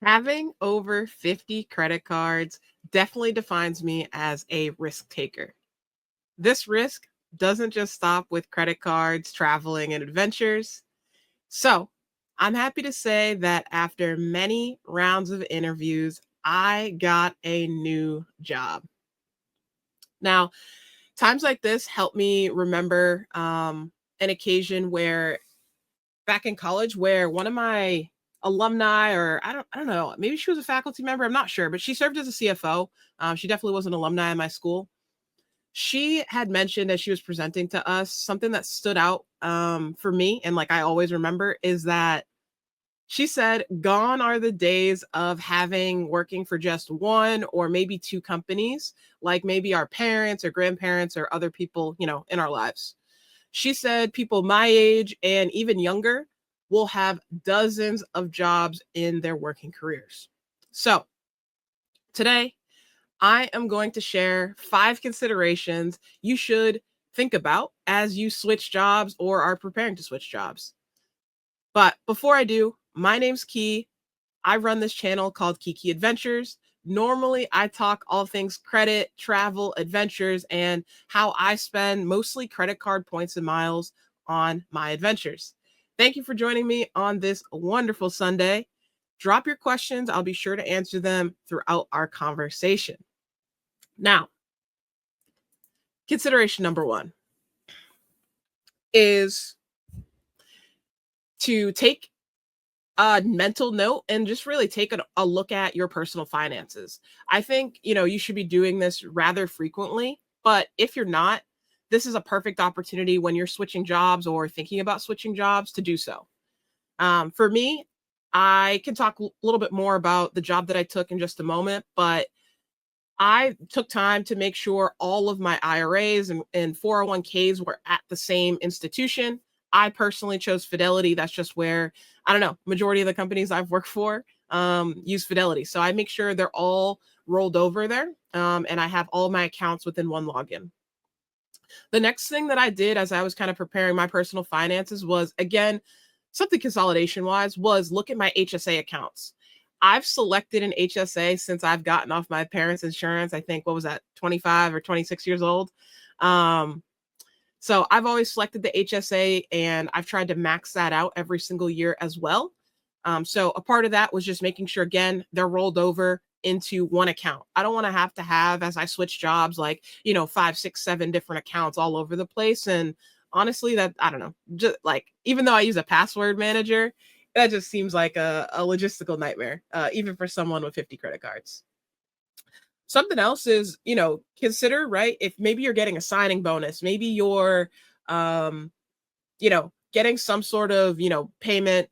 Having over 50 credit cards definitely defines me as a risk taker. This risk doesn't just stop with credit cards, traveling, and adventures. So, I'm happy to say that after many rounds of interviews, I got a new job. Now, times like this help me remember an occasion where back in college where one of my alumni, or I don't know, maybe she was a faculty member, I'm not sure, but she served as a CFO. She definitely was an alumni in my school. She had mentioned as she was presenting to us something that stood out for me, and like I always remember, is that she said, "Gone are the days of having working for just one or maybe two companies, like maybe our parents or grandparents or other people, in our lives." She said people my age and even younger will have dozens of jobs in their working careers. So, today, I am going to share 5 considerations you should think about as you switch jobs or are preparing to switch jobs. But before I do, my name's Key. I run this channel called keyKEYadventures. Normally, I talk all things credit, travel, adventures, and how I spend mostly credit card points and miles on my adventures. Thank you for joining me on this wonderful Sunday. Drop your questions. I'll be sure to answer them throughout our conversation. Now, consideration number one is to take a mental note and just really take a look at your personal finances. I think, you should be doing this rather frequently, but if you're not, this is a perfect opportunity when you're switching jobs or thinking about switching jobs to do so. For me, I can talk a little bit more about the job that I took in just a moment, but I took time to make sure all of my IRAs and 401ks were at the same institution. I personally chose Fidelity. That's just where, I don't know, majority of the companies I've worked for use Fidelity. So I make sure they're all rolled over there, and I have all my accounts within one login. The next thing that I did as I was kind of preparing my personal finances was, again, something consolidation wise, was look at my HSA accounts. I've selected an HSA since I've gotten off my parents' insurance. I think, what was that, 25 or 26 years old? Um, so I've always selected the HSA and I've tried to max that out every single year as well. So a part of that was just making sure, again, they're rolled over into one account. I don't want to have, as I switch jobs, like, 5, 6, 7 different accounts all over the place. And honestly, that, I don't know, just like, even though I use a password manager, that just seems like a logistical nightmare, even for someone with 50 credit cards. Something else is, consider, right? If maybe you're getting a signing bonus, maybe you're, um, getting some sort of, payment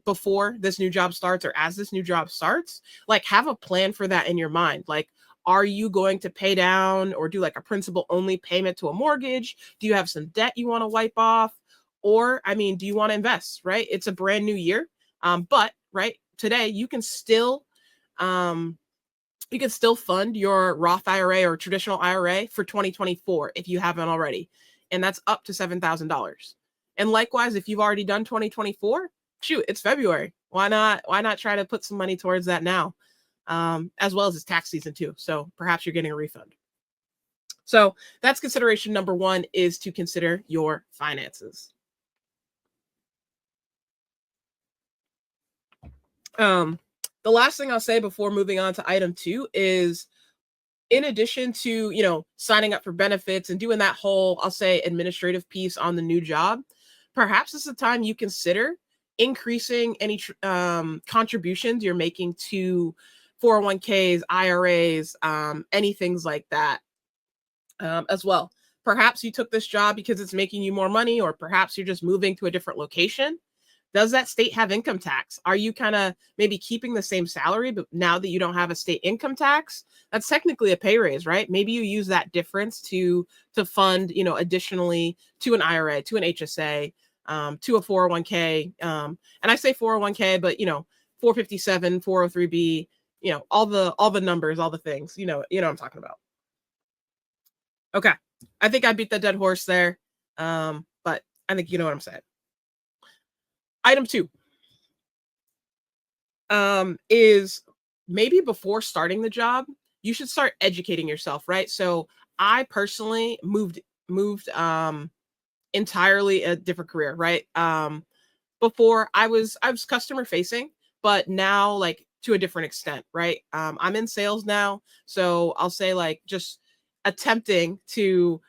before this new job starts or as this new job starts, like have a plan for that in your mind. Like, are you going to pay down or do like a principal only payment to a mortgage? Do you have some debt you want to wipe off? Or, I mean, do you want to invest, right? It's a brand new year. But right today um, you can still fund your Roth IRA or traditional IRA for 2024 if you haven't already. And that's up to $7,000. And likewise, if you've already done 2024, shoot, it's February. Why not try to put some money towards that now? As well as it's tax season too. So perhaps you're getting a refund. So that's consideration number one, is to consider your finances. The last thing I'll say before moving on to item two is, in addition to, signing up for benefits and doing that whole, I'll say, administrative piece on the new job, perhaps it's the time you consider increasing any contributions you're making to 401ks, IRAs, any things like that, as well. Perhaps you took this job because it's making you more money, or perhaps you're just moving to a different location. Does that state have income tax? Are you kind of maybe keeping the same salary, but now that you don't have a state income tax, that's technically a pay raise, right? Maybe you use that difference to fund, additionally to an IRA, to an HSA, to a 401k. And I say 401k, but 457, 403b, all the numbers, all the things, what I'm talking about. Okay. I think I beat the dead horse there. But I think you know what I'm saying. Item two, is maybe before starting the job, you should start educating yourself, right? So I personally moved entirely a different career, right? Before I was customer facing, but now like to a different extent, right? I'm in sales now, so I'll say like just attempting to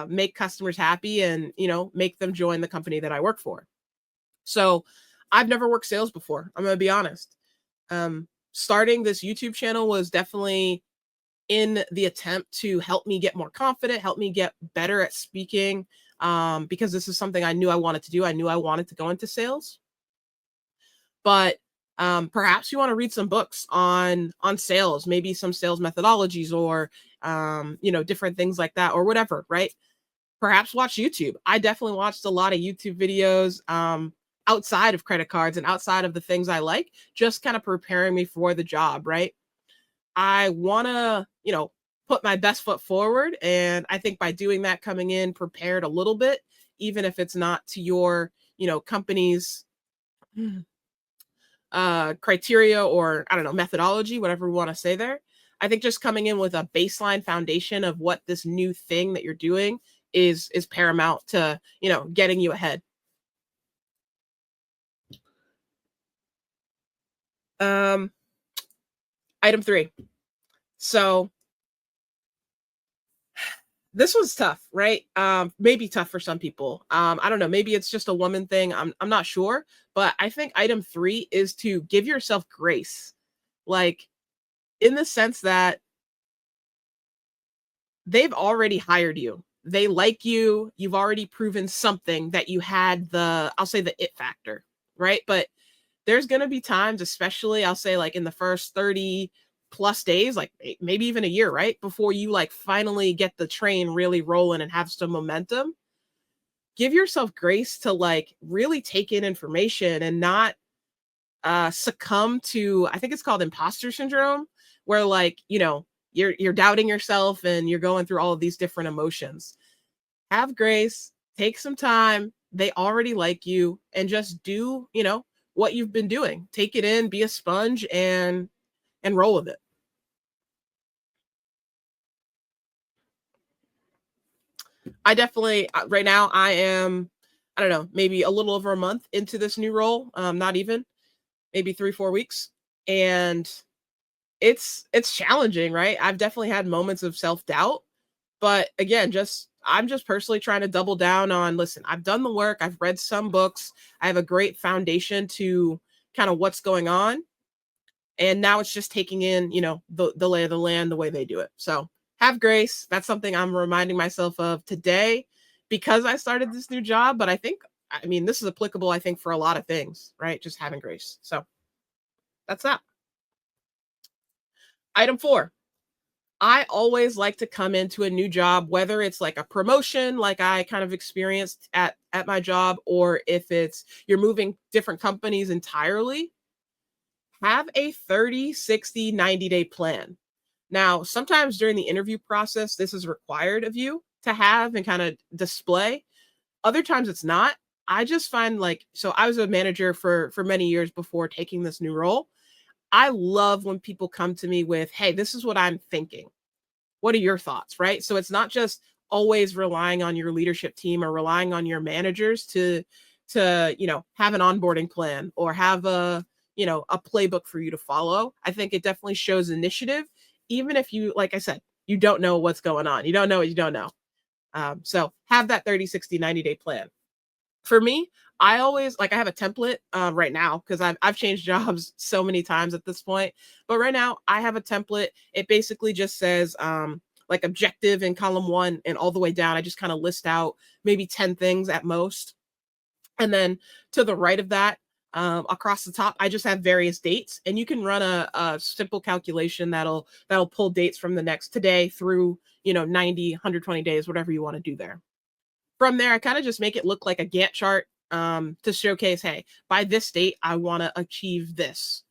make customers happy and make them join the company that I work for. So I've never worked sales before. I'm gonna be honest. Starting this YouTube channel was definitely in the attempt to help me get more confident, help me get better at speaking, because this is something I knew I wanted to do. I knew I wanted to go into sales, but perhaps you want to read some books on sales, maybe some sales methodologies or different things like that or whatever, right? Perhaps watch YouTube. I definitely watched a lot of YouTube videos outside of credit cards and outside of the things I like, just kind of preparing me for the job, right? I want to, put my best foot forward. And I think by doing that, coming in prepared a little bit, even if it's not to your, company's criteria or I don't know, methodology, whatever we want to say there. I think just coming in with a baseline foundation of what this new thing that you're doing is paramount to, getting you ahead. Um, Item 3. So this was tough, right? Maybe tough for some people. I don't know. Maybe it's just a woman thing. I'm not sure, but I think item 3 is to give yourself grace, like in the sense that they've already hired you. They like you. You've already proven something that you had I'll say the it factor, right? But there's gonna be times, especially I'll say like in the first 30 plus days, like maybe even a year, right? Before you like finally get the train really rolling and have some momentum. Give yourself grace to like really take in information and not succumb to, I think it's called imposter syndrome, where like, you're doubting yourself and you're going through all of these different emotions. Have grace, take some time. They already like you and just do, what you've been doing. Take it in, be a sponge and roll with it. I definitely right now I am I don't know, maybe a little over a month into this new role, not even, maybe 3 4 weeks. And it's challenging, right? I've definitely had moments of self-doubt, but again, just I'm just personally trying to double down on, listen, I've done the work, I've read some books, I have a great foundation to kind of what's going on. And now it's just taking in, the lay of the land, the way they do it. So have grace. That's something I'm reminding myself of today because I started this new job. But I mean, this is applicable, I think, for a lot of things, right? Just having grace. So that's that. Item 4. I always like to come into a new job, whether it's like a promotion, like I kind of experienced at my job, or if it's you're moving different companies entirely, have a 30, 60, 90-day plan. Now, sometimes during the interview process, this is required of you to have and kind of display. Other times it's not. I just find like so I was a manager for many years before taking this new role. I love when people come to me with, "Hey, this is what I'm thinking. What are your thoughts?" Right? So it's not just always relying on your leadership team or relying on your managers to have an onboarding plan or have a playbook for you to follow. I think it definitely shows initiative, even if you, like I said, you don't know what's going on. You don't know what you don't know. So have that 30, 60, 90-day plan. For me, I always like I have a template right now because I've changed jobs so many times at this point. But right now I have a template. It basically just says like objective in column 1 and all the way down. I just kind of list out maybe 10 things at most. And then to the right of that, across the top, I just have various dates, and you can run a simple calculation that'll pull dates from the next today through 90, 120 days, whatever you want to do there. From there, I kind of just make it look like a Gantt chart to showcase, hey, by this date, I want to achieve this.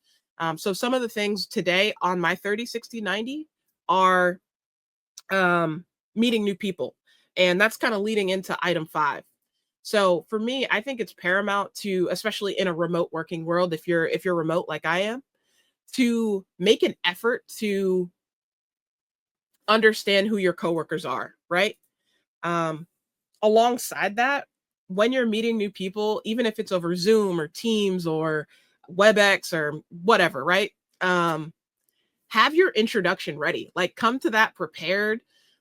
So some of the things today on my 30, 60, 90 are meeting new people, and that's kind of leading into item 5. So for me, I think it's paramount to, especially in a remote working world, if you're remote like I am, to make an effort to understand who your coworkers are, right? Um, Alongside that, when you're meeting new people, even if it's over Zoom or Teams or WebEx or whatever, right? Um, have your introduction ready. Like, come to that prepared.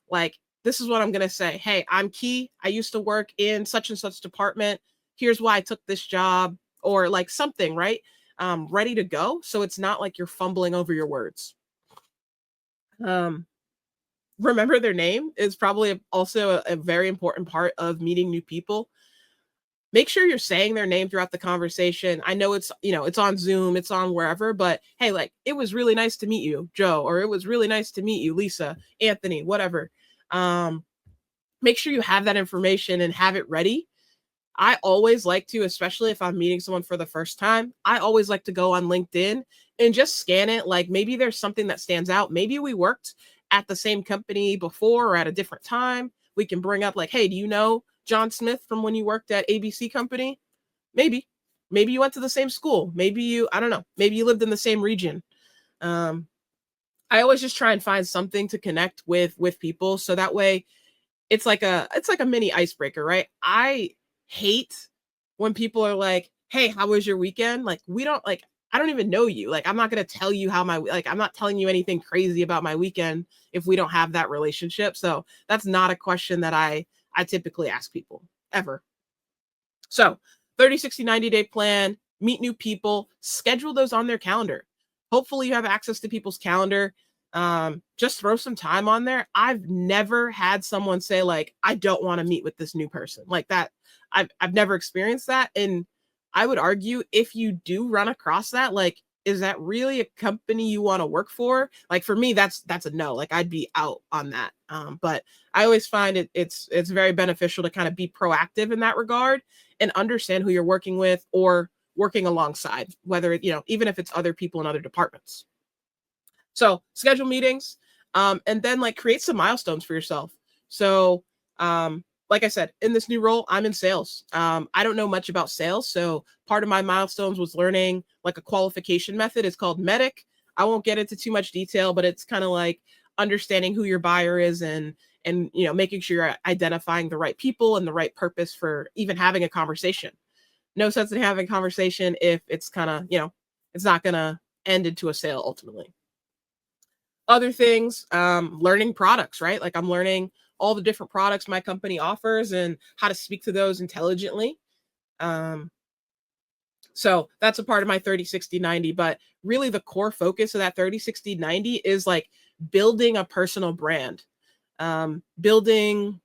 Like, this is what I'm going to say. Hey, I'm Key. I used to work in such and such department. Here's why I took this job, or like something, right? Ready to go. So it's not like you're fumbling over your words. Um, Remember their name is probably also a very important part of meeting new people. Make sure you're saying their name throughout the conversation. I know it's on Zoom, it's on wherever, but hey, like, it was really nice to meet you, Joe, or it was really nice to meet you, Lisa, Anthony, whatever. Um, Make sure you have that information and have it ready. I always like to, especially if I'm meeting someone for the first time, I always like to go on LinkedIn and just scan it. Like, maybe there's something that stands out. Maybe we worked at the same company before or at a different time. We can bring up, like, hey, do you know John Smith from when you worked at ABC company? Maybe. Maybe you went to the same school. Maybe I don't know, maybe you lived in the same region. Um, I always just try and find something to connect with people, so that way it's like a mini icebreaker, right? I hate when people are like, "Hey, how was your weekend?" Like, we don't like I don't even know you. Like, I'm not going to tell you how I'm not telling you anything crazy about my weekend if we don't have that relationship. So, that's not a question that I typically ask people ever. So 30, 60, 90-day plan, meet new people, schedule those on their calendar. Hopefully you have access to people's calendar. Just throw some time on there. I've never had someone say, like, I don't want to meet with this new person like that. I've never experienced that. And I would argue, if you do run across that, like, is that really a company you want to work for? Like, for me, that's a no. Like, I'd be out on that. But I always find it's very beneficial to kind of be proactive in that regard and understand who you're working with or working alongside, whether even if it's other people in other departments. So schedule meetings, and then, like, create some milestones for yourself. So, like I said, in this new role, I'm in sales. I don't know much about sales, so part of my milestones was learning like a qualification method. It's called Medic. I won't get into too much detail, but it's kind of like understanding who your buyer is, and making sure you're identifying the right people and the right purpose for even having a conversation. No sense in having a conversation if it's kind of, it's not gonna end into a sale ultimately. Other things, learning products, right? Like, I'm learning all the different products my company offers and how to speak to those intelligently. Um, so that's a part of my 30, 60, 90. But really, the core focus of that 30, 60, 90 is like building a personal brand, building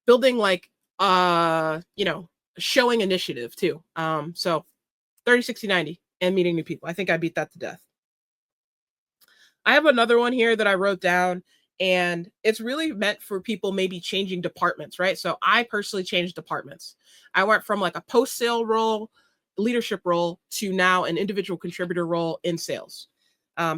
like, showing initiative too. So 30, 60, 90, and meeting new people. I think I beat that to death. I have another one here that I wrote down, and it's really meant for people maybe changing departments, right? So I personally changed departments. I went from like a post sale role, leadership role, to now an individual contributor role in sales.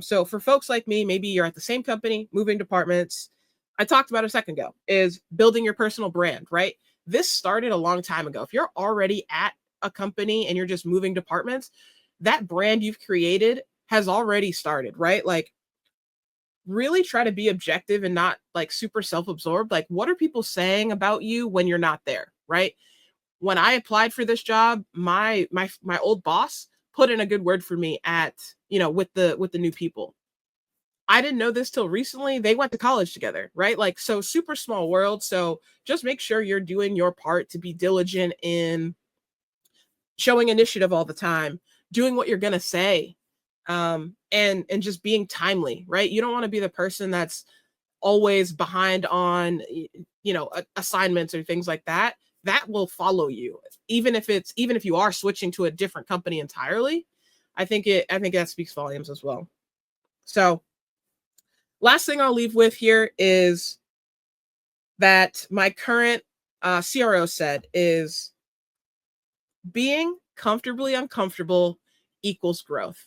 So for folks like me, maybe you're at the same company, moving departments. I talked about a second ago is building your personal brand, right? This started a long time ago. If you're already at a company and you're just moving departments, that brand you've created has already started, right? Like, really try to be objective and not like super self-absorbed. Like, what are people saying about you when you're not there, right? When I applied for this job, my old boss put in a good word for me at, with the new people. I didn't know this till recently. They went to college together, right? Like, so super small world. So just make sure you're doing your part to be diligent in showing initiative all the time, doing what you're going to say, and just being timely, right? You don't want to be the person that's always behind on assignments or things like that. That will follow you, even if you are switching to a different company entirely. I think that speaks volumes as well. So last thing I'll leave with here is that my current CRO said is being comfortably uncomfortable equals growth.